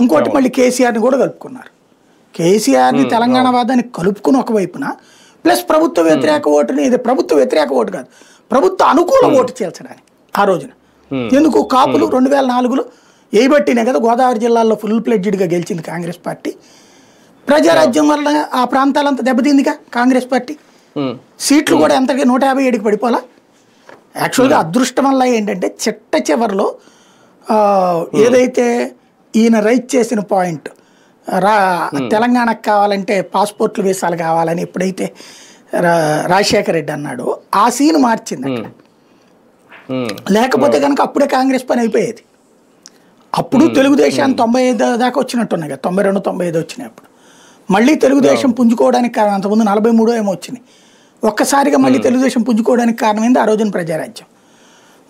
ఇంకోటి మళ్ళీ కేసీఆర్ని కూడా కలుపుకున్నారు. కేసీఆర్ని తెలంగాణ వాదాన్ని కలుపుకుని ఒకవైపున ప్లస్ ప్రభుత్వ వ్యతిరేక ఓటుని, ఇది ప్రభుత్వ వ్యతిరేక ఓటు కాదు, ప్రభుత్వ అనుకూల ఓటు చేల్చడానికి ఆ రోజున. ఎందుకు కాపులు 2004లో ఏబట్టినే కదా గోదావరి జిల్లాలో ఫుల్ ప్లెడ్జ్డ్గా గెలిచింది కాంగ్రెస్ పార్టీ. ప్రజారాజ్యం వల్ల ఆ ప్రాంతాలంతా దెబ్బతిందిగా కాంగ్రెస్ పార్టీ. సీట్లు కూడా ఎంతగా 157కి పడిపోలా. యాక్చువల్గా అదృష్టం వల్ల ఏంటంటే చిట్ట చివరిలో ఏదైతే ఈయన రైట్ చేసిన పాయింట్ తెలంగాణకు కావాలంటే పాస్పోర్ట్లు వీసాలు కావాలని ఎప్పుడైతే రాజశేఖర రెడ్డి అన్నాడో ఆ సీన్ మార్చింది అక్కడ. లేకపోతే కనుక అప్పుడే కాంగ్రెస్ పని అయిపోయేది. అప్పుడు తెలుగుదేశాన్ని 95 దాకా వచ్చినట్టున్నాయి కదా, 92, 95 వచ్చినాయి. అప్పుడు మళ్ళీ తెలుగుదేశం పుంజుకోవడానికి కారణం, అంతకుముందు 43 ఏమో వచ్చినాయి. ఒక్కసారిగా మళ్ళీ తెలుగుదేశం పుంజుకోవడానికి కారణమైంది ఆ రోజున ప్రజారాజ్యం.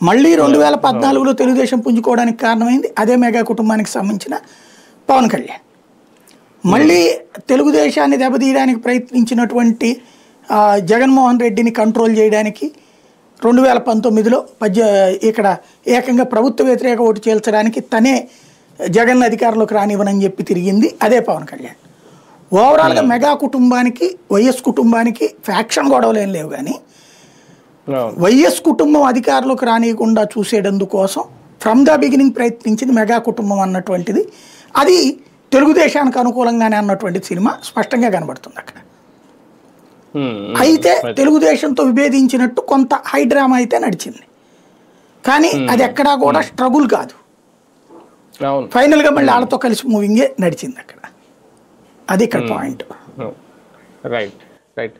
మళ్ళీ 2014లో తెలుగుదేశం పుంజుకోవడానికి కారణమైంది అదే మెగా కుటుంబానికి సంబంధించిన పవన్ కళ్యాణ్. మళ్ళీ తెలుగుదేశాన్ని దెబ్బతీయడానికి ప్రయత్నించినటువంటి జగన్మోహన్ రెడ్డిని కంట్రోల్ చేయడానికి 2019లో ఇక్కడ ఏకంగా ప్రభుత్వ వ్యతిరేక ఓటు చేల్చడానికి తనే జగన్ అధికారంలోకి రానివ్వనని చెప్పి తిరిగింది అదే పవన్ కళ్యాణ్. ఓవరాల్గా మెగా కుటుంబానికి, వైఎస్ కుటుంబానికి ఫ్యాక్షన్ గొడవలు ఏం లేవు, కానీ వైఎస్ కుటుంబం అధికారంలోకి రానియకుండా చూసేటందుకోసం ఫ్రమ్ ద బిగినింగ్ ప్రయత్నించింది మెగా కుటుంబం అన్నటువంటిది. అది తెలుగుదేశానికి అనుకూలంగానే అన్నటువంటి సినిమా స్పష్టంగా కనబడుతుంది అక్కడ. అయితే తెలుగుదేశంతో విభేదించినట్టు కొంత హై డ్రామా అయితే నడిచింది, కానీ అది ఎక్కడా కూడా స్ట్రగుల్ కాదు. ఫైనల్గా మళ్ళీ వాళ్ళతో కలిసి మూవింగే నడిచింది అక్కడ. అది ఇక్కడ పాయింట్. Right right